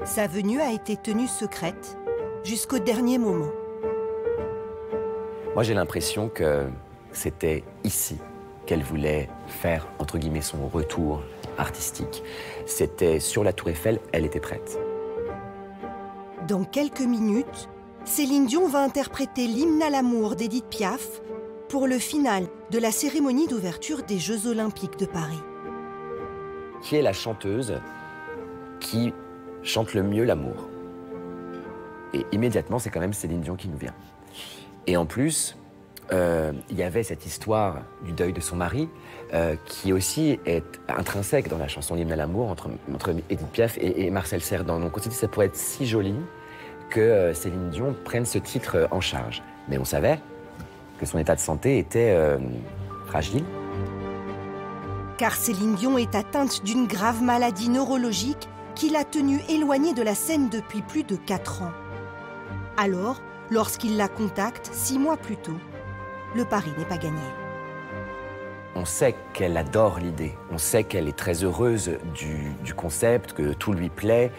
Sa venue a été tenue secrète jusqu'au dernier moment. Moi, j'ai l'impression que c'était ici qu'elle voulait faire, entre guillemets, son retour artistique. C'était sur la Tour Eiffel, elle était prête. Dans quelques minutes, Céline Dion va interpréter l'hymne à l'amour d'Édith Piaf pour le final de la cérémonie d'ouverture des Jeux Olympiques de Paris. Qui est la chanteuse qui chante le mieux l'amour? Et immédiatement, c'est quand même Céline Dion qui nous vient. Et en plus, il y avait cette histoire du deuil de son mari qui aussi est intrinsèque dans la chanson L'hymne à l'amour entre Édith Piaf et Marcel Cerdan. Donc on s'est dit que ça pourrait être si joli que Céline Dion prenne ce titre en charge. Mais on savait que son état de santé était fragile. Car Céline Dion est atteinte d'une grave maladie neurologique qui l'a tenue éloignée de la scène depuis plus de 4 ans. Alors, lorsqu'il la contacte 6 mois plus tôt, le pari n'est pas gagné. On sait qu'elle adore l'idée, on sait qu'elle est très heureuse du concept, que tout lui plaît,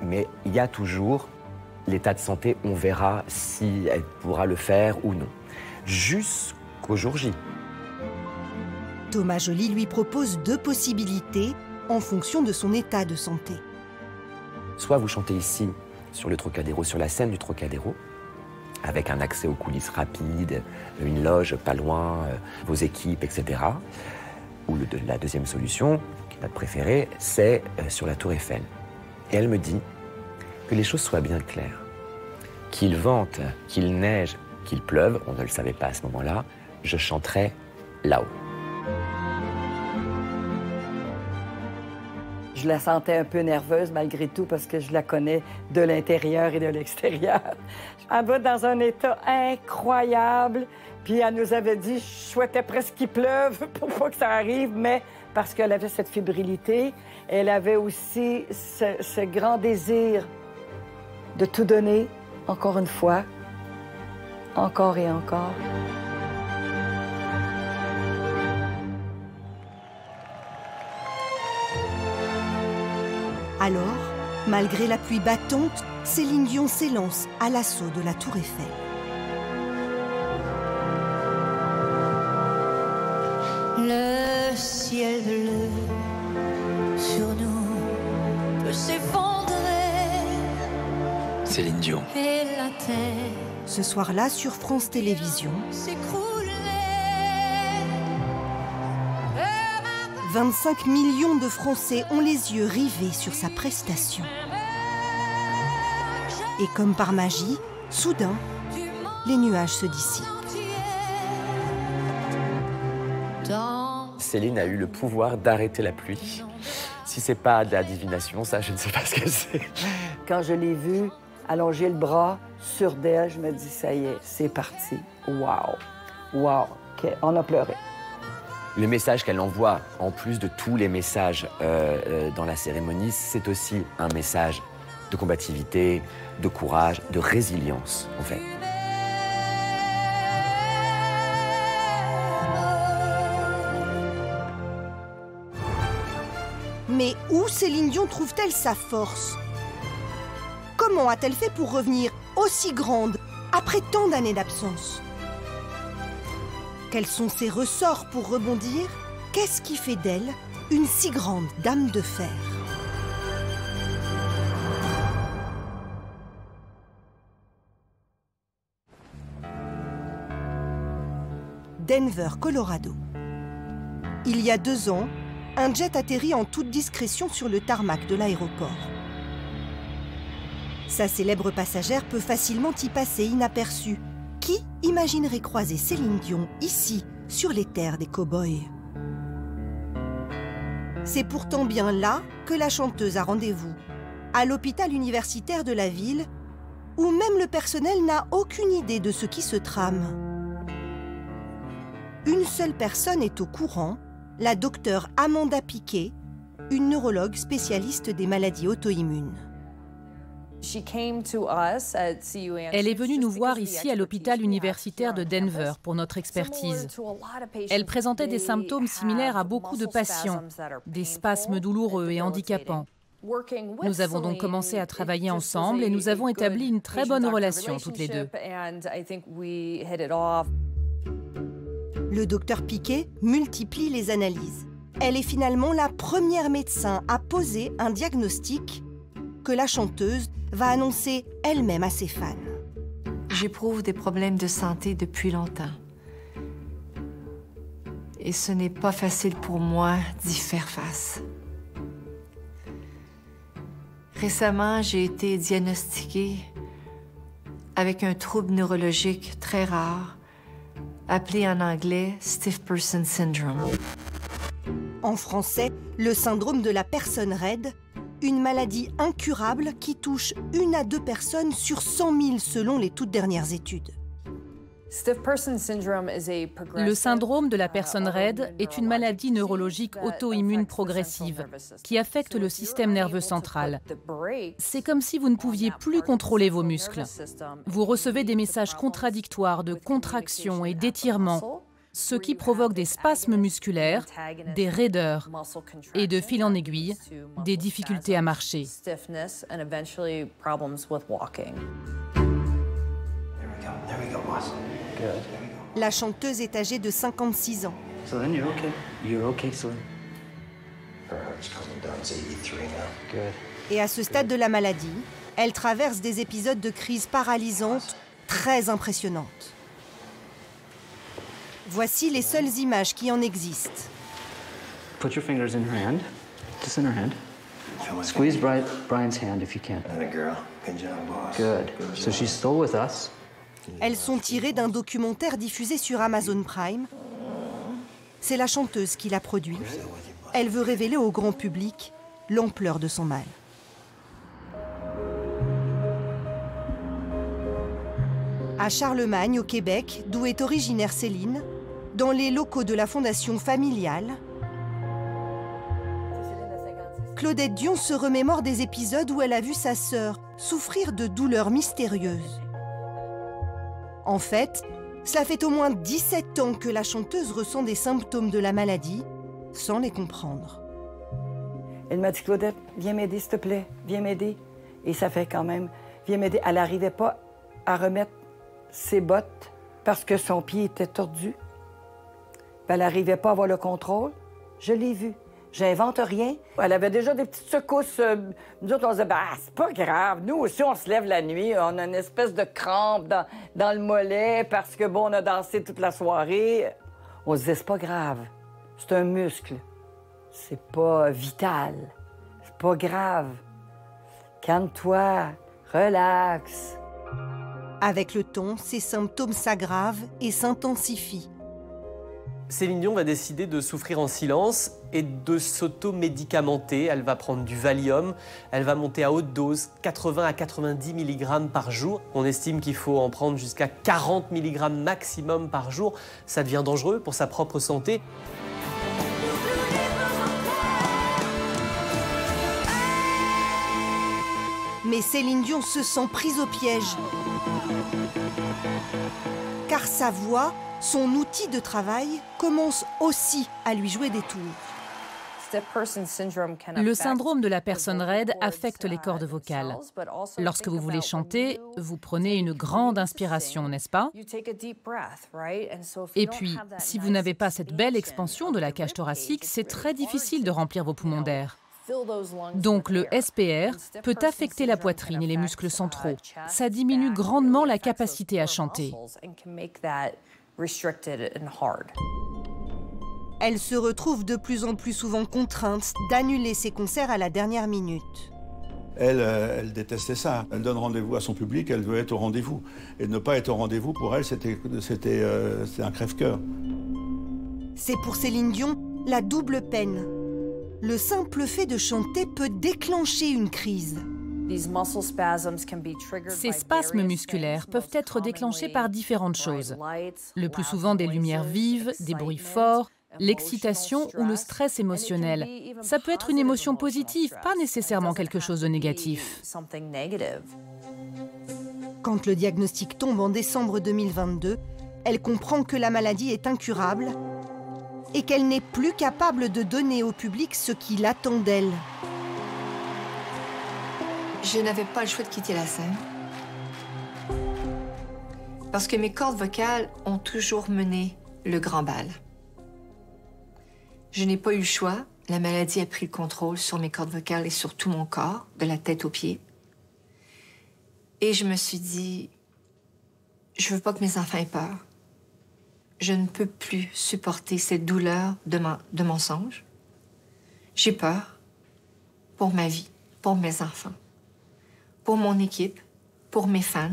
mais il y a toujours l'état de santé, on verra si elle pourra le faire ou non. Jusqu'au jour J. Thomas Joly lui propose 2 possibilités en fonction de son état de santé. Soit vous chantez ici, sur le Trocadéro, sur la scène du Trocadéro, avec un accès aux coulisses rapide, une loge pas loin, vos équipes, etc. Ou la deuxième solution, qui est notre préférée, c'est sur la Tour Eiffel. Et elle me dit que les choses soient bien claires. Qu'il vente, qu'il neige, qu'il pleuve, on ne le savait pas à ce moment-là, je chanterai là-haut. Je la sentais un peu nerveuse malgré tout parce que je la connais de l'intérieur et de l'extérieur. Elle va dans un état incroyable. Puis elle nous avait dit, je souhaitais presque qu'il pleuve pour pas que ça arrive, mais parce qu'elle avait cette fébrilité, elle avait aussi ce grand désir de tout donner, encore une fois, encore et encore. Alors, malgré la pluie battante, Céline Dion s'élance à l'assaut de la Tour Eiffel. Le ciel bleu sur nous peut s'effondrer. Céline Dion. Et la terre Ce soir-là, sur France Télévisions, s'écrouler. 25 millions de Français ont les yeux rivés sur sa prestation. Et comme par magie, soudain, les nuages se dissipent. Céline a eu le pouvoir d'arrêter la pluie. Si c'est pas de la divination, ça, je ne sais pas ce que c'est. Quand je l'ai vue allonger le bras sur d'elle, je me dis, ça y est, c'est parti. Wow! Wow! OK, on a pleuré. Le message qu'elle envoie, en plus de tous les messages dans la cérémonie, c'est aussi un message de combativité, de courage, de résilience, en fait. Mais où Céline Dion trouve-t-elle sa force? Comment a-t-elle fait pour revenir aussi grande après tant d'années d'absence? Quels sont ses ressorts pour rebondir? Qu'est-ce qui fait d'elle une si grande dame de fer? Denver, Colorado. Il y a 2 ans, un jet atterrit en toute discrétion sur le tarmac de l'aéroport. Sa célèbre passagère peut facilement y passer inaperçue. Qui imaginerait croiser Céline Dion ici, sur les terres des cow-boys? C'est pourtant bien là que la chanteuse a rendez-vous, à l'hôpital universitaire de la ville, où même le personnel n'a aucune idée de ce qui se trame. Une seule personne est au courant, la docteure Amanda Piquet, une neurologue spécialiste des maladies auto-immunes. Elle est venue nous voir ici à l'hôpital universitaire de Denver pour notre expertise. Elle présentait des symptômes similaires à beaucoup de patients, des spasmes douloureux et handicapants. Nous avons donc commencé à travailler ensemble et nous avons établi une très bonne relation toutes les deux. Le docteur Piquet multiplie les analyses. Elle est finalement la première médecin à poser un diagnostic que la chanteuse va annoncer elle-même à ses fans. J'éprouve des problèmes de santé depuis longtemps. Et ce n'est pas facile pour moi d'y faire face. Récemment, j'ai été diagnostiquée avec un trouble neurologique très rare, appelé en anglais Stiff Person Syndrome. En français, le syndrome de la personne raide, une maladie incurable qui touche 1 à 2 personnes sur 100 000 selon les toutes dernières études. Le syndrome de la personne raide est une maladie neurologique auto-immune progressive qui affecte le système nerveux central. C'est comme si vous ne pouviez plus contrôler vos muscles. Vous recevez des messages contradictoires de contraction et d'étirement, ce qui provoque des spasmes musculaires, des raideurs et, de fil en aiguille, des difficultés à marcher. La chanteuse est âgée de 56 ans. Et à ce stade de la maladie, elle traverse des épisodes de crise paralysantes très impressionnantes. Voici les seules images qui en existent. Put your fingers in her hand, just in her hand. Squeeze Brian's hand if you can. Good. So she's still with us. Elles sont tirées d'un documentaire diffusé sur Amazon Prime. C'est la chanteuse qui l'a produit. Elle veut révéler au grand public l'ampleur de son mal. À Charlemagne, au Québec, d'où est originaire Céline, dans les locaux de la Fondation familiale, Claudette Dion se remémore des épisodes où elle a vu sa sœur souffrir de douleurs mystérieuses. En fait, cela fait au moins 17 ans que la chanteuse ressent des symptômes de la maladie sans les comprendre. Elle m'a dit, Claudette, viens m'aider, s'il te plaît, viens m'aider. Et ça fait quand même, viens m'aider. Elle n'arrivait pas à remettre ses bottes parce que son pied était tordu. Elle n'arrivait pas à avoir le contrôle. Je l'ai vu. J'invente rien. Elle avait déjà des petites secousses. Nous autres, on se disait, bah, c'est pas grave. Nous aussi, on se lève la nuit. On a une espèce de crampe dans le mollet parce que, bon, on a dansé toute la soirée. On se disait, c'est pas grave. C'est un muscle. C'est pas vital. C'est pas grave. Calme-toi. Relax. Avec le temps, ces symptômes s'aggravent et s'intensifient. Céline Dion va décider de souffrir en silence et de s'auto-médicamenter. Elle va prendre du Valium, elle va monter à haute dose, 80 à 90 mg par jour. On estime qu'il faut en prendre jusqu'à 40 mg maximum par jour. Ça devient dangereux pour sa propre santé. Mais Céline Dion se sent prise au piège. Car sa voix, son outil de travail, commence aussi à lui jouer des tours. Le syndrome de la personne raide affecte les cordes vocales. Lorsque vous voulez chanter, vous prenez une grande inspiration, n'est-ce pas? Et puis, si vous n'avez pas cette belle expansion de la cage thoracique, c'est très difficile de remplir vos poumons d'air. Donc le SPR peut affecter la poitrine et les muscles centraux. Ça diminue grandement la capacité à chanter. Elle se retrouve de plus en plus souvent contrainte d'annuler ses concerts à la dernière minute. Elle détestait ça. Elle donne rendez-vous à son public, elle veut être au rendez-vous. Et ne pas être au rendez-vous, pour elle, c'était un crève-cœur. C'est pour Céline Dion la double peine. Le simple fait de chanter peut déclencher une crise. Ces spasmes musculaires peuvent être déclenchés par différentes choses. Le plus souvent des lumières vives, des bruits forts, l'excitation ou le stress émotionnel. Ça peut être une émotion positive, pas nécessairement quelque chose de négatif. Quand le diagnostic tombe en décembre 2022, elle comprend que la maladie est incurable et qu'elle n'est plus capable de donner au public ce qu'il attend d'elle. Je n'avais pas le choix de quitter la scène. Parce que mes cordes vocales ont toujours mené le grand bal. Je n'ai pas eu le choix. La maladie a pris le contrôle sur mes cordes vocales et sur tout mon corps, de la tête aux pieds. Et je me suis dit, je veux pas que mes enfants aient peur. Je ne peux plus supporter cette douleur de mensonge. J'ai peur pour ma vie, pour mes enfants, pour mon équipe, pour mes fans.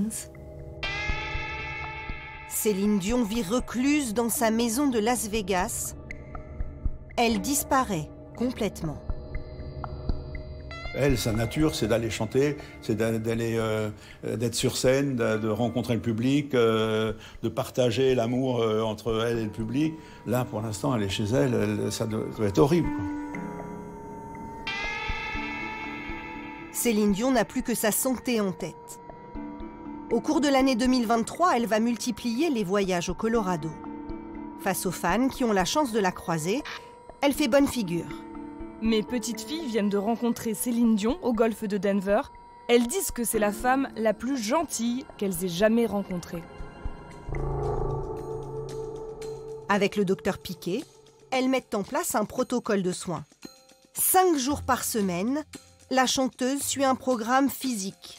Céline Dion vit recluse dans sa maison de Las Vegas. Elle disparaît complètement. Elle, sa nature, c'est d'aller chanter, c'est d'être sur scène, de rencontrer le public, de partager l'amour entre elle et le public. Là, pour l'instant, elle est chez elle, ça doit être horrible. Céline Dion n'a plus que sa santé en tête. Au cours de l'année 2023, elle va multiplier les voyages au Colorado. Face aux fans qui ont la chance de la croiser, elle fait bonne figure. Mes petites filles viennent de rencontrer Céline Dion au golfe de Denver. Elles disent que c'est la femme la plus gentille qu'elles aient jamais rencontrée. Avec le docteur Piquet, elles mettent en place un protocole de soins. 5 jours par semaine, la chanteuse suit un programme physique.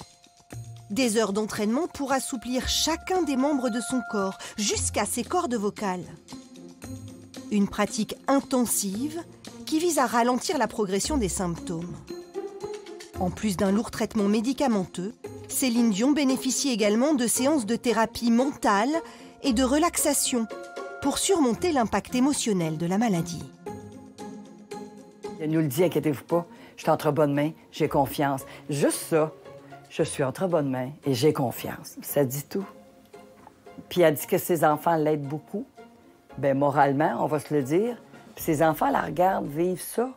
Des heures d'entraînement pour assouplir chacun des membres de son corps, jusqu'à ses cordes vocales. Une pratique intensive qui vise à ralentir la progression des symptômes. En plus d'un lourd traitement médicamenteux, Céline Dion bénéficie également de séances de thérapie mentale et de relaxation pour surmonter l'impact émotionnel de la maladie. Elle nous le dit, inquiétez-vous pas, je suis entre bonnes mains, j'ai confiance. Juste ça, je suis entre bonnes mains et j'ai confiance. Ça dit tout. Puis elle dit que ses enfants l'aident beaucoup. Bien, moralement, on va se le dire. Puis ses enfants la regardent vivre ça,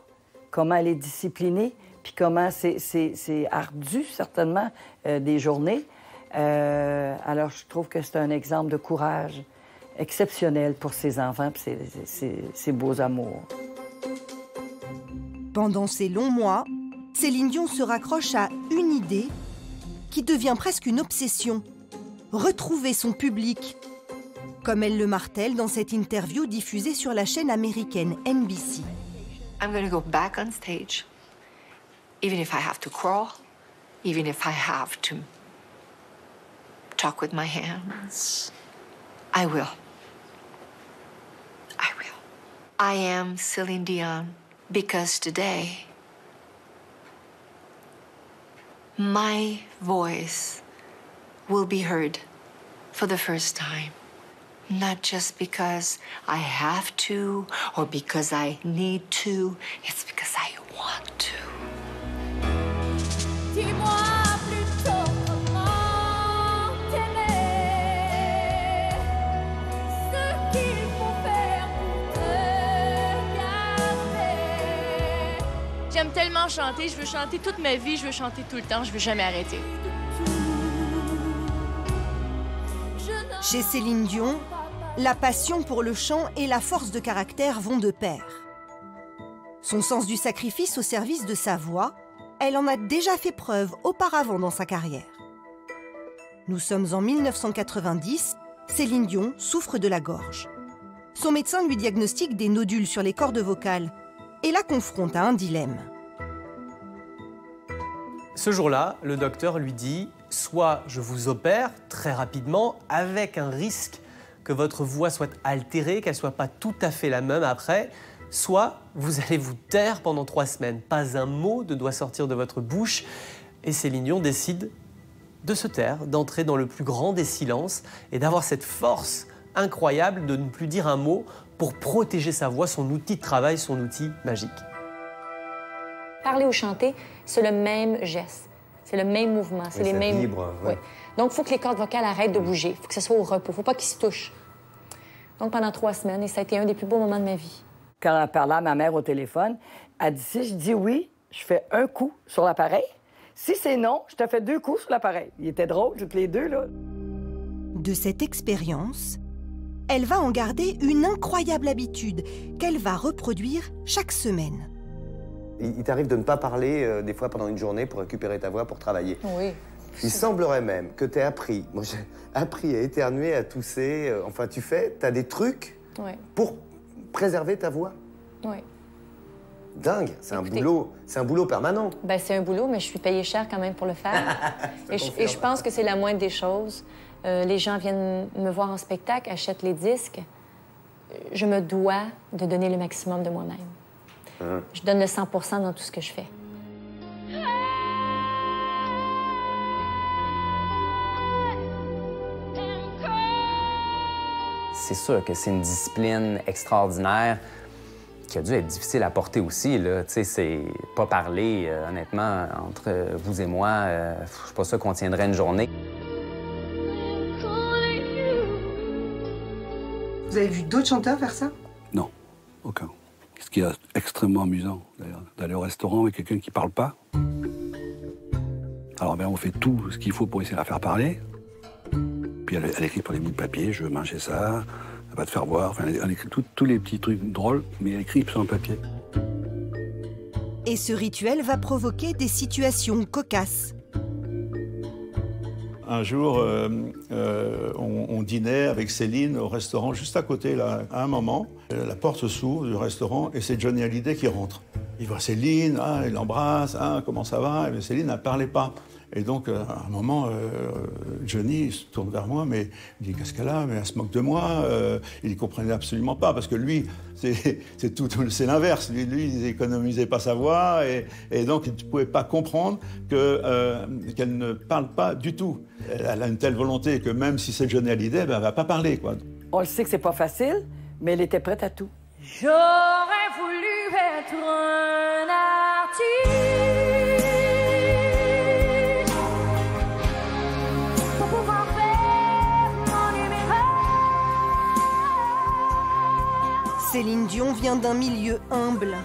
comment elle est disciplinée, puis comment c'est ardu, certainement, des journées. Alors, je trouve que c'est un exemple de courage exceptionnel pour ses enfants puis ses beaux amours. Pendant ces longs mois, Céline Dion se raccroche à une idée qui devient presque une obsession. Retrouver son public. Comme elle le martèle dans cette interview diffusée sur la chaîne américaine NBC. I'm going to go back on stage, even if I have to crawl, even if I have to talk with my hands. I will. I will. I am Celine Dion because today my voice will be heard for the first time. Not just because I have to or because I need to, it's because I want to. Dis-moi plutôt comment t'aimer, ce qu'il faut faire pour te garder. J'aime tellement chanter, je veux chanter toute ma vie, je veux chanter tout le temps, je veux jamais arrêter. Chez Céline Dion, la passion pour le chant et la force de caractère vont de pair. Son sens du sacrifice au service de sa voix, elle en a déjà fait preuve auparavant dans sa carrière. Nous sommes en 1990, Céline Dion souffre de la gorge. Son médecin lui diagnostique des nodules sur les cordes vocales et la confronte à un dilemme. Ce jour-là, le docteur lui dit « Soit je vous opère très rapidement avec un risque que votre voix soit altérée, qu'elle ne soit pas tout à fait la même après, soit vous allez vous taire pendant 3 semaines. Pas un mot ne doit sortir de votre bouche. » Et Céline Dion décide de se taire, d'entrer dans le plus grand des silences et d'avoir cette force incroyable de ne plus dire un mot pour protéger sa voix, son outil de travail, son outil magique. Parler ou chanter, c'est le même geste, c'est le même mouvement, c'est les mêmes... Vibre, ouais. Oui. Donc, il faut que les cordes vocales arrêtent de bouger, il faut que ce soit au repos, il ne faut pas qu'ils se touchent. Donc, pendant 3 semaines, et ça a été un des plus beaux moments de ma vie. Quand elle parlait à ma mère au téléphone, elle dit si je dis oui, je fais un coup sur l'appareil. Si c'est non, je te fais 2 coups sur l'appareil. Il était drôle, toutes les deux, là. De cette expérience, elle va en garder une incroyable habitude qu'elle va reproduire chaque semaine. Il t'arrive de ne pas parler des fois pendant une journée pour récupérer ta voix pour travailler. Oui. Il semblerait même que tu aies appris, moi j'ai appris à éternuer, à tousser, enfin t'as des trucs pour préserver ta voix. Oui. Dingue, c'est un boulot permanent. Ben, c'est un boulot, mais je suis payée cher quand même pour le faire. et je pense que c'est la moindre des choses. Les gens viennent me voir en spectacle, achètent les disques. Je me dois de donner le maximum de moi-même. Je donne le 100% dans tout ce que je fais. C'est sûr que c'est une discipline extraordinaire qui a dû être difficile à porter aussi, là. Tu sais, c'est pas parler, honnêtement, entre vous et moi, je suis pas sûr qu'on tiendrait une journée. Vous avez vu d'autres chanteurs faire ça? Non, aucun. Ce qui est extrêmement amusant, d'ailleurs, d'aller au restaurant avec quelqu'un qui parle pas. Alors, ben, on fait tout ce qu'il faut pour essayer de la faire parler. Puis elle écrit sur les bouts de papier, je veux manger ça, elle va te faire voir. Enfin, elle écrit tous les petits trucs drôles, mais elle écrit sur un papier. Et ce rituel va provoquer des situations cocasses. Un jour, on dînait avec Céline au restaurant juste à côté, là. À un moment, la porte s'ouvre du restaurant et c'est Johnny Hallyday qui rentre. Il voit Céline, il l'embrasse, comment ça va? Et Céline ne parlait pas. Et donc, à un moment, Johnny se tourne vers moi, mais il dit qu'est-ce qu'elle a? Mais elle se moque de moi. Il ne comprenait absolument pas, parce que lui, c'est l'inverse. Lui, il n'économisait pas sa voix, et donc il ne pouvait pas comprendre qu'elle ne parle pas du tout. Elle a une telle volonté que même si c'est Johnny Hallyday, elle ne va pas parler, quoi. On le sait que c'est pas facile, mais elle était prête à tout. J'aurais voulu être un artiste. Céline Dion vient d'un milieu humble,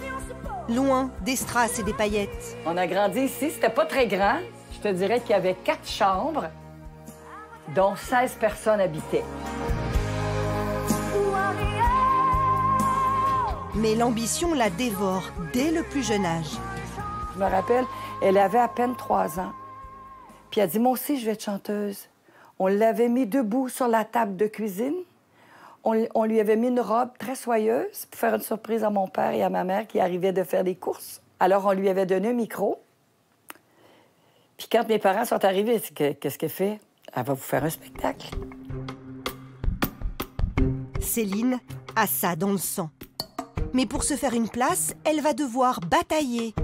loin des strass et des paillettes. On a grandi ici, c'était pas très grand. Je te dirais qu'il y avait 4 chambres, dont 16 personnes habitaient. Mais l'ambition la dévore dès le plus jeune âge. Je me rappelle, elle avait à peine 3 ans. Puis elle a dit, moi aussi, je vais être chanteuse. On l'avait mis debout sur la table de cuisine. On lui avait mis une robe très soyeuse pour faire une surprise à mon père et à ma mère qui arrivaient de faire des courses. Alors, on lui avait donné un micro. Puis quand mes parents sont arrivés, qu'est-ce qu'elle fait? Elle va vous faire un spectacle. Céline a ça dans le sang. Mais pour se faire une place, elle va devoir batailler.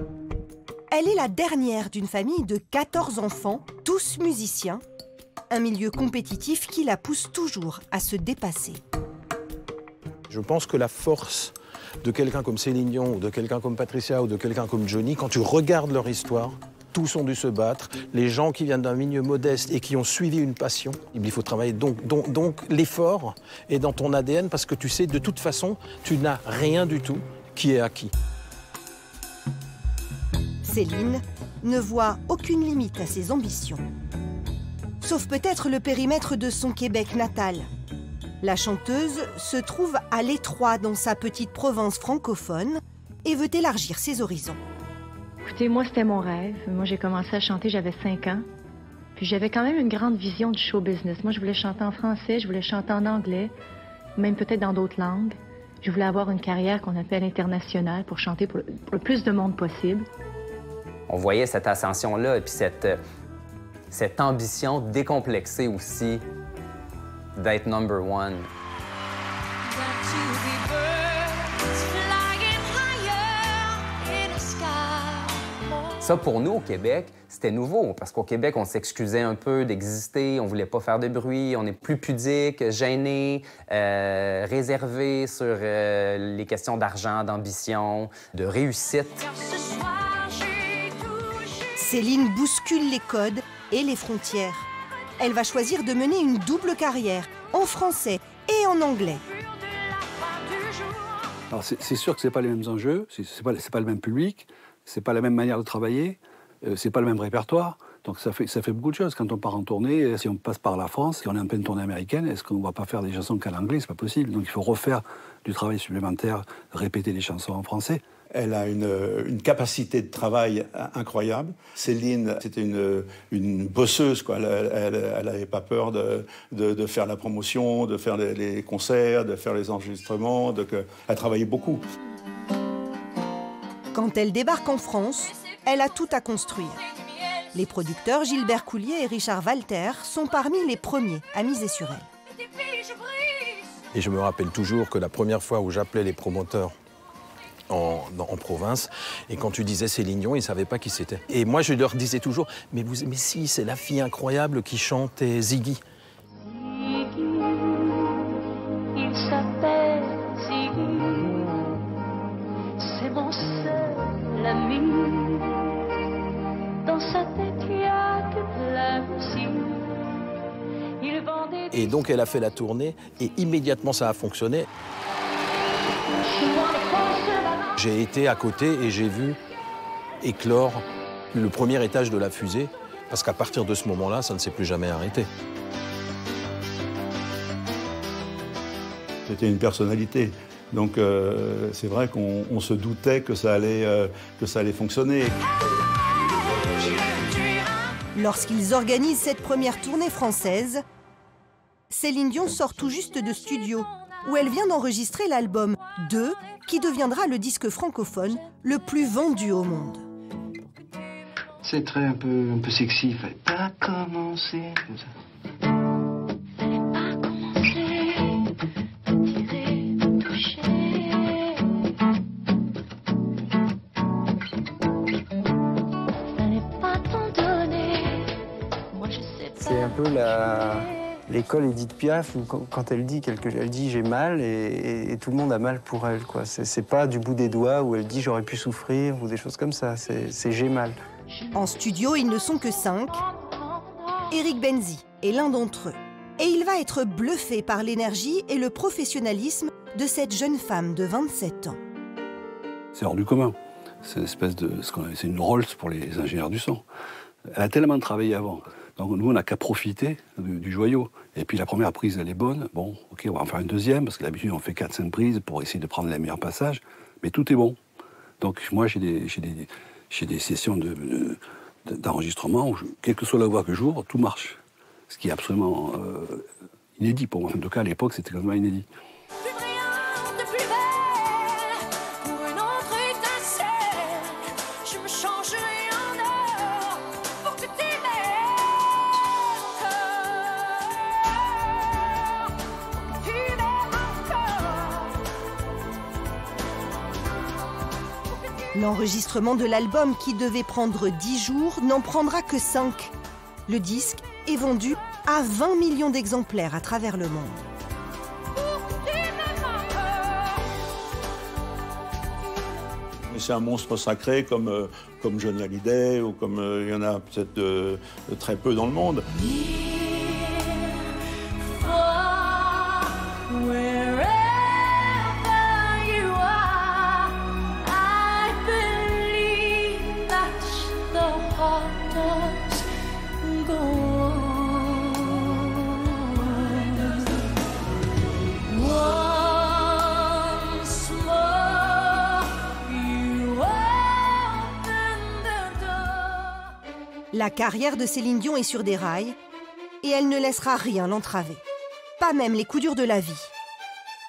Elle est la dernière d'une famille de 14 enfants, tous musiciens. Un milieu compétitif qui la pousse toujours à se dépasser. Je pense que la force de quelqu'un comme Céline Dion, ou de quelqu'un comme Patricia, ou de quelqu'un comme Johnny, quand tu regardes leur histoire, tous ont dû se battre. Les gens qui viennent d'un milieu modeste et qui ont suivi une passion, il faut travailler. Donc l'effort est dans ton ADN parce que tu sais, de toute façon, tu n'as rien du tout qui est acquis. Céline ne voit aucune limite à ses ambitions. Sauf peut-être le périmètre de son Québec natal. La chanteuse se trouve à l'étroit dans sa petite province francophone et veut élargir ses horizons. Écoutez, moi, c'était mon rêve. Moi, j'ai commencé à chanter, j'avais 5 ans. Puis j'avais quand même une grande vision du show business. Moi, je voulais chanter en français, je voulais chanter en anglais, même peut-être dans d'autres langues. Je voulais avoir une carrière qu'on appelle internationale pour chanter pour le plus de monde possible. On voyait cette ascension-là et puis cette ambition décomplexée aussi d'être number one. Ça, pour nous, au Québec, c'était nouveau, parce qu'au Québec, on s'excusait un peu d'exister, on voulait pas faire de bruit, on est plus pudique, gêné, réservé sur les questions d'argent, d'ambition, de réussite. Céline bouscule les codes et les frontières. Elle va choisir de mener une double carrière, en français et en anglais. Alors c'est sûr que c'est pas les mêmes enjeux, c'est pas le même public, c'est pas la même manière de travailler, c'est pas le même répertoire. Donc ça fait beaucoup de choses. Quand on part en tournée, si on passe par la France, si on est en pleine tournée américaine, est-ce qu'on ne va pas faire des chansons qu'en anglais? C'est pas possible. Donc il faut refaire du travail supplémentaire, répéter des chansons en français. Elle a une capacité de travail incroyable. Céline, c'était une bosseuse, quoi. Elle n'avait pas peur de faire la promotion, de faire les concerts, de faire les enregistrements. Elle travaillait beaucoup. Quand elle débarque en France, elle a tout à construire. Les producteurs Gilbert Coulier et Richard Walter sont parmi les premiers à miser sur elle. Et je me rappelle toujours que la première fois où j'appelais les promoteurs en province, et quand tu disais Céline Dion, ils ne savaient pas qui c'était. Et moi, je leur disais toujours, mais si, c'est la fille incroyable qui chantait Ziggy. Il s'appelle Ziggy, c'est mon seul ami. Dans sa tête, il n'y a que de la musique. Il vend des... Et donc, elle a fait la tournée, et immédiatement, ça a fonctionné. J'ai été à côté et j'ai vu éclore le premier étage de la fusée, parce qu'à partir de ce moment-là, ça ne s'est plus jamais arrêté. C'était une personnalité. Donc c'est vrai qu'on se doutait que ça allait fonctionner. Lorsqu'ils organisent cette première tournée française, Céline Dion sort tout juste de studio, où elle vient d'enregistrer l'album 2, qui deviendra le disque francophone le plus vendu au monde. C'est très un peu sexy, fallait pas commencer comme ça. C'est un peu l'école Édith Piaf où quand elle dit elle dit j'ai mal et tout le monde a mal pour elle, quoi. C'est pas du bout des doigts où elle dit j'aurais pu souffrir ou des choses comme ça. C'est j'ai mal. En studio, ils ne sont que 5. Éric Benzi est l'un d'entre eux. Et il va être bluffé par l'énergie et le professionnalisme de cette jeune femme de 27 ans. C'est hors du commun. C'est une espèce c'est une Rolls pour les ingénieurs du son. Elle a tellement travaillé avant. Donc nous, on n'a qu'à profiter du joyau. Et puis la première prise, elle est bonne. Bon, ok, on va en faire une deuxième, parce que d'habitude, on fait 4-5 prises pour essayer de prendre les meilleurs passages. Mais tout est bon. Donc moi, j'ai des sessions d'enregistrement où, quelle que soit la voix que j'ouvre, tout marche. Ce qui est absolument inédit pour moi. En tout cas, à l'époque, c'était complètement inédit. L'enregistrement de l'album, qui devait prendre 10 jours, n'en prendra que 5. Le disque est vendu à 20 millions d'exemplaires à travers le monde. C'est un monstre sacré comme Johnny Hallyday ou comme il y en a peut-être très peu dans le monde. La carrière de Céline Dion est sur des rails et elle ne laissera rien l'entraver, pas même les coups durs de la vie.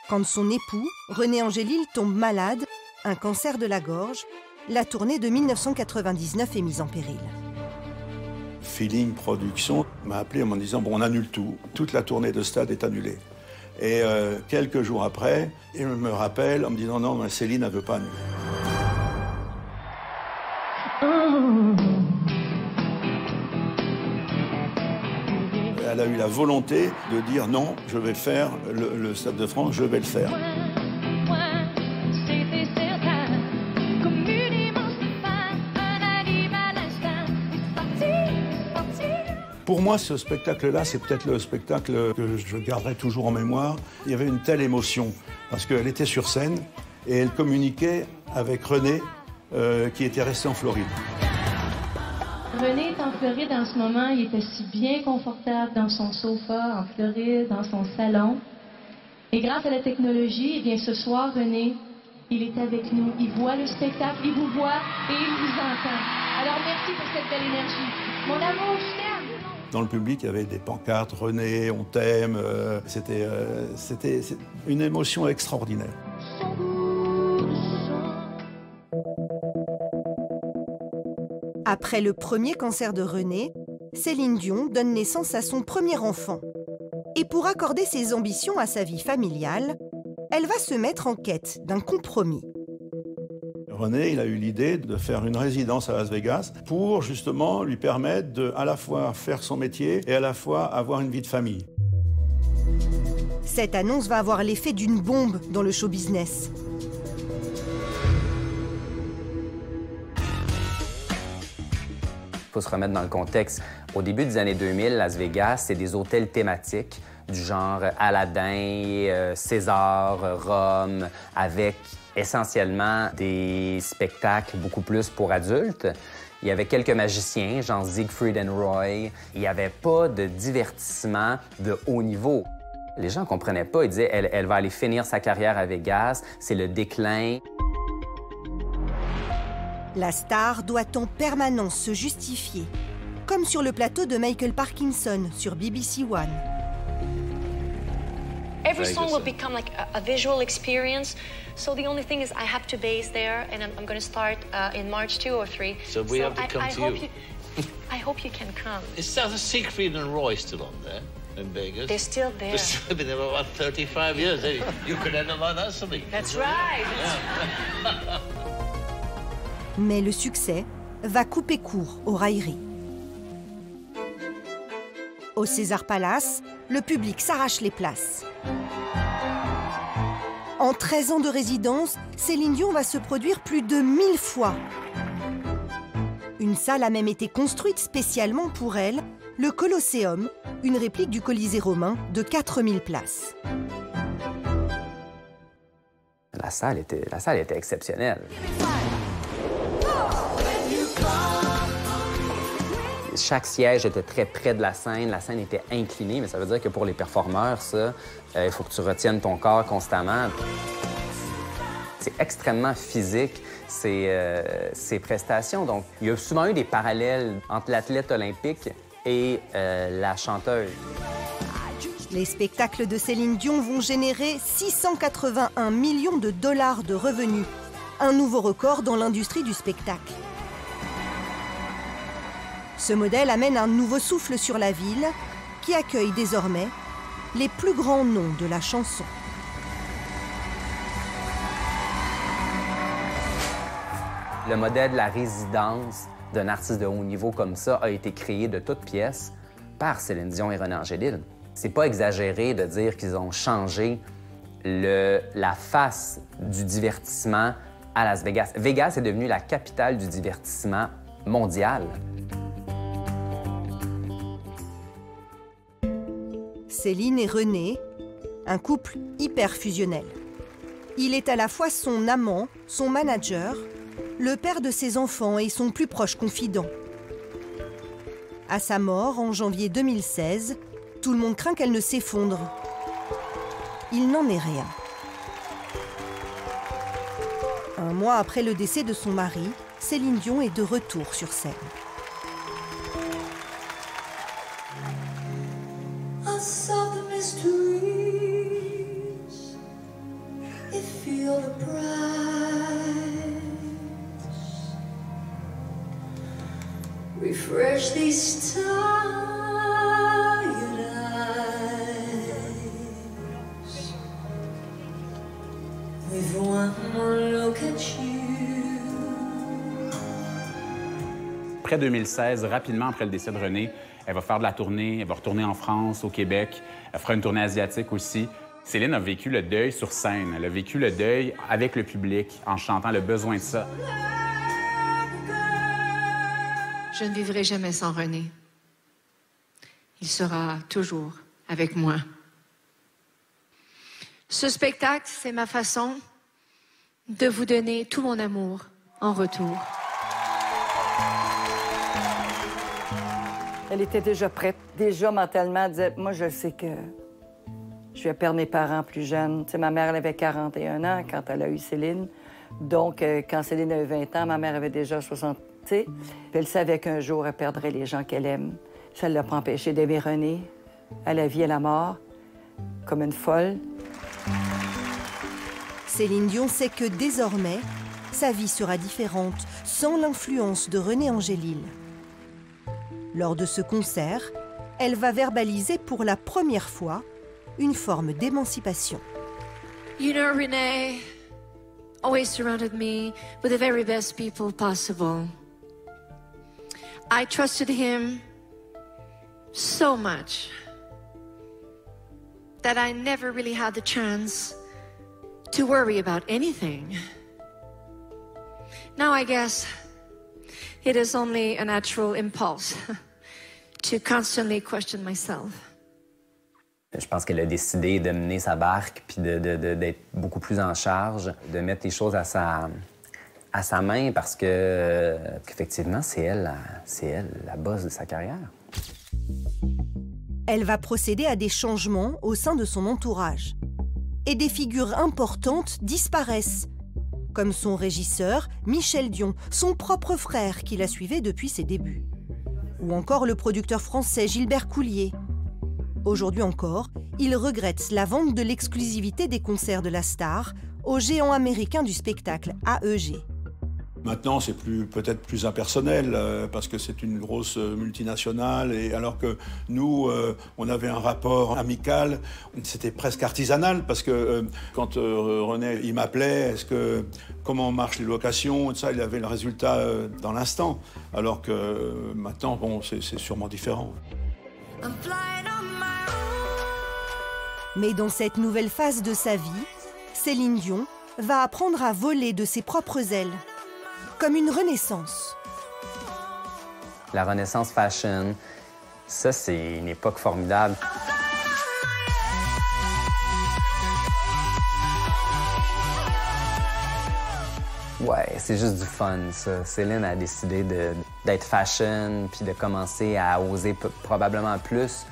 Quand son époux, René Angélil, tombe malade, un cancer de la gorge, la tournée de 1999 est mise en péril. Feeling Production m'a appelé en me disant bon, on annule tout, toute la tournée de stade est annulée. Et quelques jours après, il me rappelle en me disant non, Céline ne veut pas annuler. Elle a eu la volonté de dire non, je vais faire le Stade de France, je vais le faire. Pour moi, ce spectacle-là, c'est peut-être le spectacle que je garderai toujours en mémoire. Il y avait une telle émotion, parce qu'elle était sur scène et elle communiquait avec René, qui était resté en Floride. René est en Floride en ce moment. Il est assis bien confortable dans son sofa en Floride, dans son salon. Et grâce à la technologie, eh bien, ce soir, René, Il est avec nous, il voit le spectacle, il vous voit et il vous entend. Alors merci pour cette belle énergie. Mon amour, je t'aime. Dans le public, il y avait des pancartes « René, on t'aime ». C'était une émotion extraordinaire. Après le premier cancer de René, Céline Dion donne naissance à son premier enfant. Et pour accorder ses ambitions à sa vie familiale, elle va se mettre en quête d'un compromis. René, il a eu l'idée de faire une résidence à Las Vegas pour justement lui permettre de à la fois faire son métier et à la fois avoir une vie de famille. Cette annonce va avoir l'effet d'une bombe dans le show business. Il faut se remettre dans le contexte. Au début des années 2000, Las Vegas, c'est des hôtels thématiques du genre Aladdin, César, Rome, avec essentiellement des spectacles beaucoup plus pour adultes. Il y avait quelques magiciens, genre Siegfried and Roy. Il n'y avait pas de divertissement de haut niveau. Les gens ne comprenaient pas. Ils disaient elle va aller finir sa carrière à Vegas, c'est le déclin. La star doit en permanence se justifier, comme sur le plateau de Michael Parkinson sur BBC One. Every song will become like a visual experience. So the only thing is I have to base there, and I'm going to start in March 2 or 3. So we have to come to you. I hope you can come. Is Siegfried and Roy still on there in Vegas? They're still there. They've been there for about 35 years. You could end up on that something. That's right. Yeah. Mais le succès va couper court aux railleries. Au César Palace, le public s'arrache les places. En 13 ans de résidence, Céline Dion va se produire plus de 1000 fois. Une salle a même été construite spécialement pour elle, le Colosseum, une réplique du Colisée romain de 4000 places. La salle était exceptionnelle. Chaque siège était très près de la scène était inclinée, mais ça veut dire que pour les performeurs, ça, il faut que tu retiennes ton corps constamment. C'est extrêmement physique, ces prestations. Donc, il y a souvent eu des parallèles entre l'athlète olympique et la chanteuse. Les spectacles de Céline Dion vont générer 681 millions de dollars de revenus, un nouveau record dans l'industrie du spectacle. Ce modèle amène un nouveau souffle sur la ville, qui accueille désormais les plus grands noms de la chanson. Le modèle de la résidence d'un artiste de haut niveau comme ça a été créé de toutes pièces par Céline Dion et René Angélil. C'est pas exagéré de dire qu'ils ont changé la face du divertissement à Las Vegas. Vegas est devenue la capitale du divertissement mondial. Céline et René, un couple hyper fusionnel. Il est à la fois son amant, son manager, le père de ses enfants et son plus proche confident. À sa mort, en janvier 2016, tout le monde craint qu'elle ne s'effondre. Il n'en est rien. Un mois après le décès de son mari, Céline Dion est de retour sur scène. Refresh these tired eyes with one more look at you. Après 2016, rapidement après le décès de René, elle va faire de la tournée, elle va retourner en France, au Québec, elle fera une tournée asiatique aussi. Céline a vécu le deuil sur scène, elle a vécu le deuil avec le public, en chantant le besoin de ça. Je ne vivrai jamais sans René. Il sera toujours avec moi. Ce spectacle, c'est ma façon de vous donner tout mon amour en retour. Elle était déjà prête, déjà mentalement, elle disait, moi, je sais que je vais perdre mes parents plus jeunes. Tu sais, ma mère, elle avait 41 ans quand elle a eu Céline. Donc, quand Céline avait 20 ans, ma mère avait déjà 60. Puis elle savait qu'un jour, elle perdrait les gens qu'elle aime. Ça ne l'a pas empêché d'aimer René, à la vie et à la mort, comme une folle. Céline Dion sait que désormais, sa vie sera différente, sans l'influence de René Angélil. Lors de ce concert, elle va verbaliser pour la première fois une forme d'émancipation. You know, Renee always surrounded me with the very best people possible. I trusted him so much that I never really had the chance to worry about anything. Now I guess it is only a natural impulse to constantly question myself. Je pense qu'elle a décidé de mener sa barque puis d'être beaucoup plus en charge, de mettre les choses à sa main parce que qu'effectivement, c'est elle la boss de sa carrière. Elle va procéder à des changements au sein de son entourage. Et des figures importantes disparaissent, comme son régisseur, Michel Dion, son propre frère qui la suivait depuis ses débuts. Ou encore le producteur français Gilbert Coulier. Aujourd'hui encore, il regrette la vente de l'exclusivité des concerts de la star au géant américain du spectacle, AEG. Maintenant, c'est peut-être plus impersonnel parce que c'est une grosse multinationale. Et alors que nous, on avait un rapport amical, c'était presque artisanal parce que quand René il m'appelait, comment marchent les locations, et ça, il avait le résultat dans l'instant. Alors que maintenant, bon, c'est sûrement différent. Mais dans cette nouvelle phase de sa vie, Céline Dion va apprendre à voler de ses propres ailes. Comme une renaissance. La renaissance fashion, ça, c'est une époque formidable. Ouais, c'est juste du fun, ça. Céline a décidé d'être fashion puis de commencer à oser probablement plus.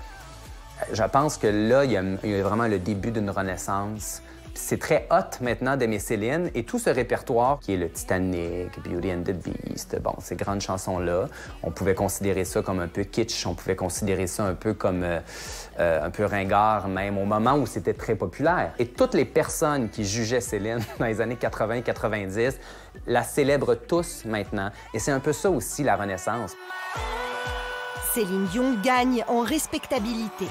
Je pense que là, il y a vraiment le début d'une renaissance. C'est très hot maintenant d'aimer Céline et tout ce répertoire qui est le Titanic, Beauty and the Beast, bon, ces grandes chansons-là, on pouvait considérer ça comme un peu kitsch, on pouvait considérer ça un peu comme un peu ringard même au moment où c'était très populaire. Et toutes les personnes qui jugeaient Céline dans les années 80-90 la célèbrent tous maintenant et c'est un peu ça aussi la Renaissance. Céline Dion gagne en respectabilité.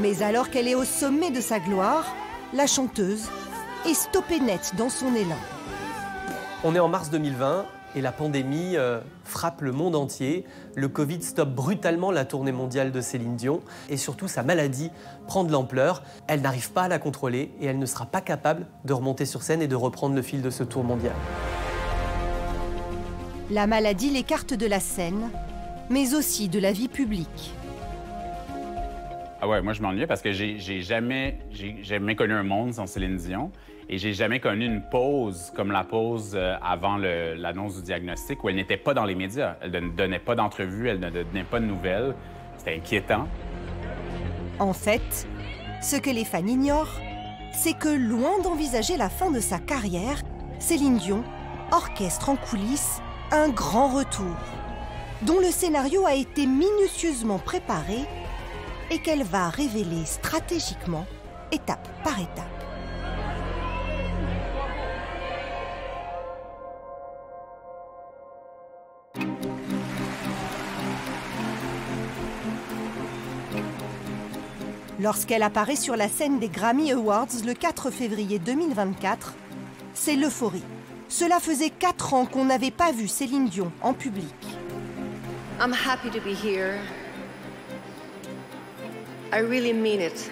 Mais alors qu'elle est au sommet de sa gloire, la chanteuse est stoppée net dans son élan. On est en mars 2020 et la pandémie frappe le monde entier. Le Covid stoppe brutalement la tournée mondiale de Céline Dion et surtout sa maladie prend de l'ampleur. Elle n'arrive pas à la contrôler et elle ne sera pas capable de remonter sur scène et de reprendre le fil de ce tour mondial. La maladie l'écarte de la scène, mais aussi de la vie publique. Ah ouais, moi je m'ennuyais parce que j'ai jamais connu un monde sans Céline Dion et j'ai jamais connu une pause comme la pause avant l'annonce du diagnostic où elle n'était pas dans les médias. Elle ne donnait pas d'entrevues, elle ne donnait pas de nouvelles. C'était inquiétant. En fait, ce que les fans ignorent, c'est que loin d'envisager la fin de sa carrière, Céline Dion orchestre en coulisses un grand retour, dont le scénario a été minutieusement préparé et qu'elle va révéler stratégiquement, étape par étape. Lorsqu'elle apparaît sur la scène des Grammy Awards le 4 février 2024, c'est l'euphorie. Cela faisait 4 ans qu'on n'avait pas vu Céline Dion en public. I'm happy to be here. I really mean it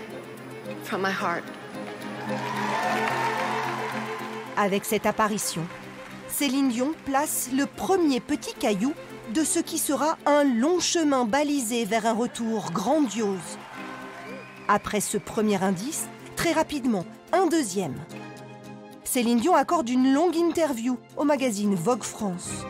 from my heart. Avec cette apparition, Céline Dion place le premier petit caillou de ce qui sera un long chemin balisé vers un retour grandiose. Après ce premier indice, très rapidement, un deuxième. Céline Dion accorde une longue interview au magazine Vogue France.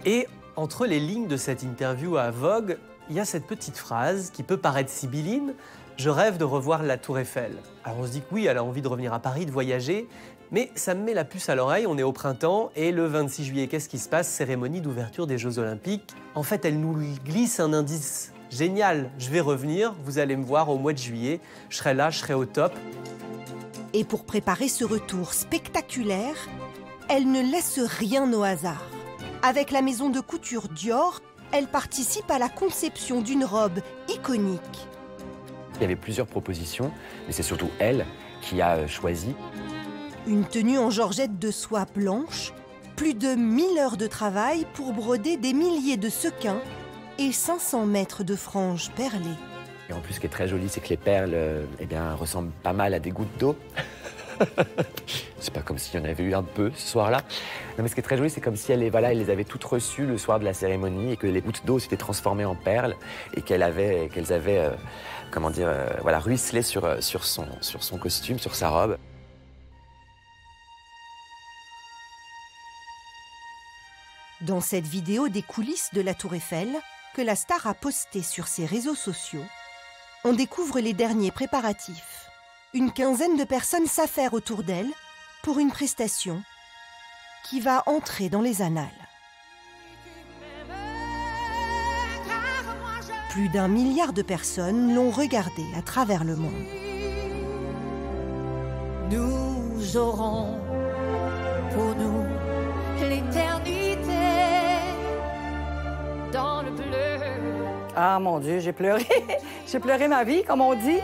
Et entre les lignes de cette interview à Vogue, il y a cette petite phrase qui peut paraître sibylline. Je rêve de revoir la Tour Eiffel. Alors on se dit que oui, elle a envie de revenir à Paris, de voyager, mais ça me met la puce à l'oreille, on est au printemps, et le 26 juillet, qu'est-ce qui se passe? Cérémonie d'ouverture des Jeux Olympiques. En fait, elle nous glisse un indice génial. Je vais revenir, vous allez me voir au mois de juillet, je serai là, je serai au top. Et pour préparer ce retour spectaculaire, elle ne laisse rien au hasard. Avec la maison de couture Dior, elle participe à la conception d'une robe iconique. Il y avait plusieurs propositions, mais c'est surtout elle qui a choisi. Une tenue en georgette de soie blanche, plus de 1000 heures de travail pour broder des milliers de sequins et 500 mètres de franges perlées. Et en plus, ce qui est très joli, c'est que les perles ressemblent pas mal à des gouttes d'eau. C'est pas comme s'il y en avait eu un peu ce soir-là. Non, mais ce qui est très joli, c'est comme si elle les avait toutes reçues le soir de la cérémonie et que les gouttes d'eau s'étaient transformées en perles et qu'elles avaient ruisselé sur son costume, sur sa robe. Dans cette vidéo des coulisses de la Tour Eiffel, que la star a postée sur ses réseaux sociaux, on découvre les derniers préparatifs. Une quinzaine de personnes s'affairent autour d'elle pour une prestation qui va entrer dans les annales. Plus d'1 milliard de personnes l'ont regardée à travers le monde. Nous aurons pour nous l'éternité dans le bleu. Ah mon Dieu, j'ai pleuré. J'ai pleuré ma vie, comme on dit.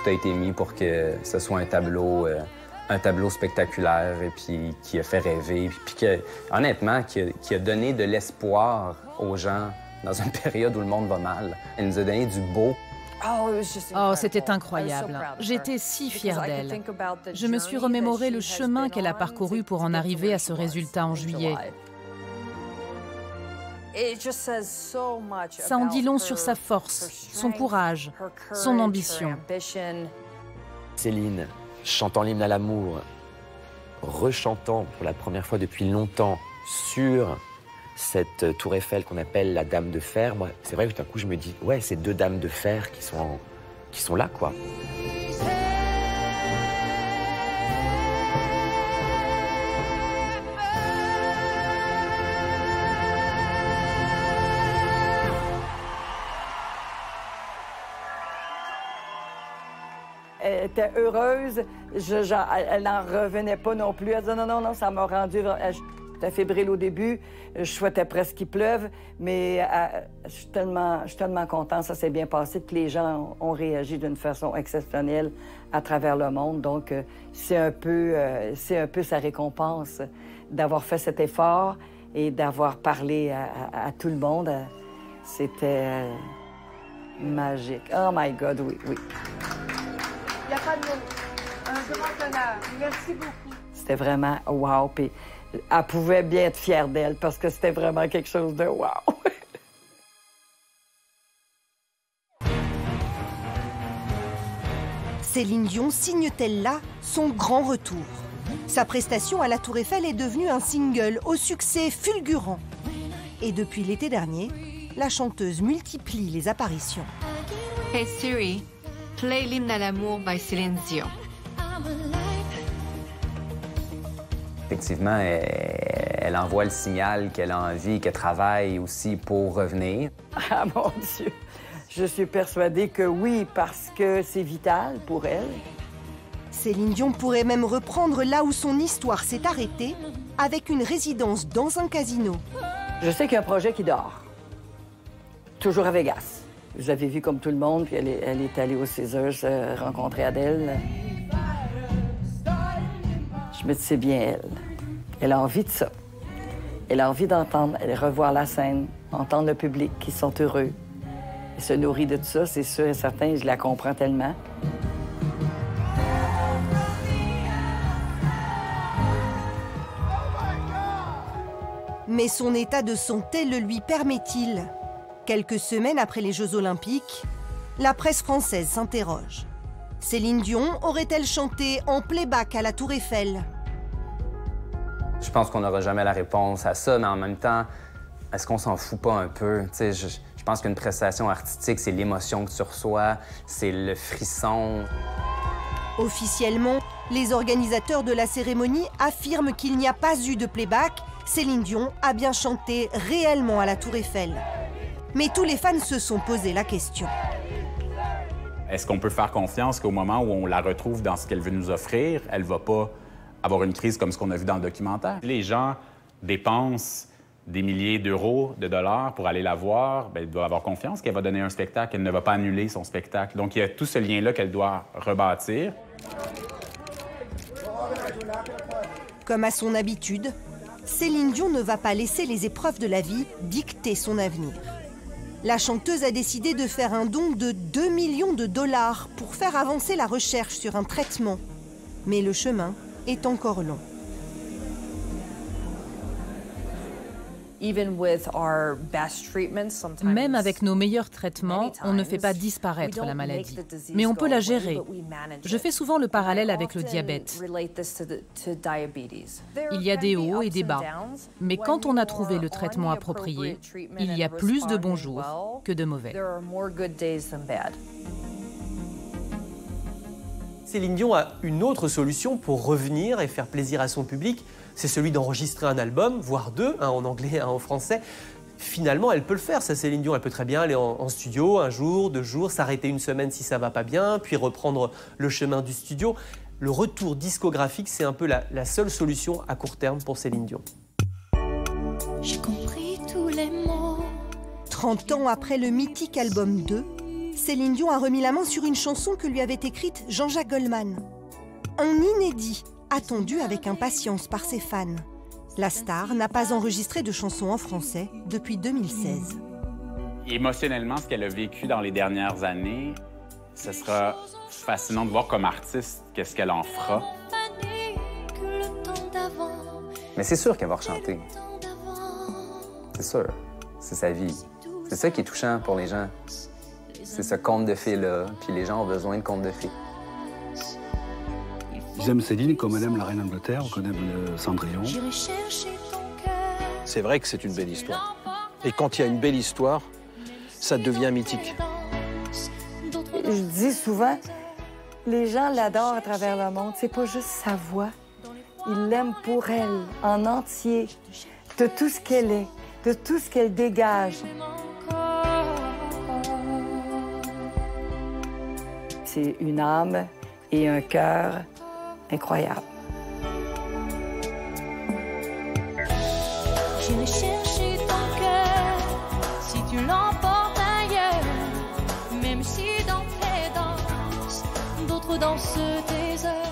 Tout a été mis pour que ce soit un tableau spectaculaire et puis qui a fait rêver, puis que, honnêtement, qui a donné de l'espoir aux gens dans une période où le monde va mal. Elle nous a donné du beau. Oh, c'était incroyable. J'étais si fière d'elle. Je me suis remémoré le chemin qu'elle a parcouru pour en arriver à ce résultat en juillet. Ça en dit long sur sa force, son courage, son ambition. Céline, chantant l'hymne à l'amour, rechantant pour la première fois depuis longtemps sur cette tour Eiffel qu'on appelle la Dame de Fer. Moi, c'est vrai que tout d'un coup, je me dis, ouais, c'est 2 dames de fer qui sont là, quoi. Elle était heureuse, elle n'en revenait pas non plus. Elle disait non, ça m'a rendu... J'étais fébrile au début, je souhaitais presque qu'il pleuve, mais je suis tellement contente, ça s'est bien passé, que les gens ont réagi d'une façon exceptionnelle à travers le monde. Donc, c'est un peu sa récompense d'avoir fait cet effort et d'avoir parlé à tout le monde. C'était magique. Oh my God, oui. Il n'y a pas de mots. Un grand honneur. Merci beaucoup. C'était vraiment wow. Puis elle pouvait bien être fière d'elle parce que c'était vraiment quelque chose de wow. Céline Dion signe-t-elle là son grand retour? Sa prestation à la Tour Eiffel est devenue un single au succès fulgurant. Et depuis l'été dernier, la chanteuse multiplie les apparitions. Hey Siri, play l'hymne à l'amour by Céline Dion. Effectivement, elle envoie le signal qu'elle a envie, qu'elle travaille aussi pour revenir. Ah mon Dieu! Je suis persuadée que oui, parce que c'est vital pour elle. Céline Dion pourrait même reprendre là où son histoire s'est arrêtée, avec une résidence dans un casino. Je sais qu'il y a un projet qui dort. Toujours à Vegas. Je l'avais vu comme tout le monde, puis elle est allée au Caesars rencontrer Adèle. Je me dis, c'est bien elle. Elle a envie de ça. Elle a envie d'entendre, revoir la scène, entendre le public qui sont heureux. Elle se nourrit de tout ça, c'est sûr et certain, je la comprends tellement. Mais son état de santé le lui permet-il? Quelques semaines après les Jeux Olympiques, la presse française s'interroge. Céline Dion aurait-elle chanté en playback à la Tour Eiffel? Je pense qu'on n'aura jamais la réponse à ça, mais en même temps, est-ce qu'on s'en fout pas un peu? Je pense qu'une prestation artistique, c'est l'émotion que tu reçois, c'est le frisson. Officiellement, les organisateurs de la cérémonie affirment qu'il n'y a pas eu de playback. Céline Dion a bien chanté réellement à la Tour Eiffel. Mais tous les fans se sont posé la question. Est-ce qu'on peut faire confiance qu'au moment où on la retrouve dans ce qu'elle veut nous offrir, elle ne va pas avoir une crise comme ce qu'on a vu dans le documentaire? Les gens dépensent des milliers d'euros, de dollars pour aller la voir, bien, elle doit avoir confiance qu'elle va donner un spectacle, qu'elle ne va pas annuler son spectacle. Donc, il y a tout ce lien-là qu'elle doit rebâtir. Comme à son habitude, Céline Dion ne va pas laisser les épreuves de la vie dicter son avenir. La chanteuse a décidé de faire un don de 2 millions de dollars pour faire avancer la recherche sur un traitement. Mais le chemin est encore long. Même avec nos meilleurs traitements, on ne fait pas disparaître la maladie. Mais on peut la gérer. Je fais souvent le parallèle avec le diabète. Il y a des hauts et des bas. Mais quand on a trouvé le traitement approprié, il y a plus de bons jours que de mauvais. Céline Dion a une autre solution pour revenir et faire plaisir à son public. C'est celui d'enregistrer un album, voire deux, un en anglais, un en français. Finalement, elle peut le faire, ça, Céline Dion. Elle peut très bien aller en studio, un jour, 2 jours, s'arrêter une semaine si ça va pas bien, puis reprendre le chemin du studio. Le retour discographique, c'est un peu la seule solution à court terme pour Céline Dion. J'ai compris tous les mots. 30 ans après le mythique album 2, Céline Dion a remis la main sur une chanson que lui avait écrite Jean-Jacques Goldman. Un inédit, attendu avec impatience par ses fans. La star n'a pas enregistré de chanson en français depuis 2016. Émotionnellement, ce qu'elle a vécu dans les dernières années, ce sera fascinant de voir comme artiste qu'est-ce qu'elle en fera. Mais c'est sûr qu'elle va rechanter. C'est sûr. C'est sa vie. C'est ça qui est touchant pour les gens. C'est ce conte de fées-là, puis les gens ont besoin de contes de fées. Ils aiment Céline comme elle aime la reine d'Angleterre, comme elle aime Cendrillon. C'est vrai que c'est une belle histoire. Et quand il y a une belle histoire, ça devient mythique. Je dis souvent, les gens l'adorent à travers le monde. C'est pas juste sa voix. Ils l'aiment pour elle, en entier, de tout ce qu'elle est, de tout ce qu'elle dégage. C'est une âme et un cœur incroyable. J'irai chercher ton cœur si tu l'emportes ailleurs, même si dans tes danses, d'autres dansent tes heures.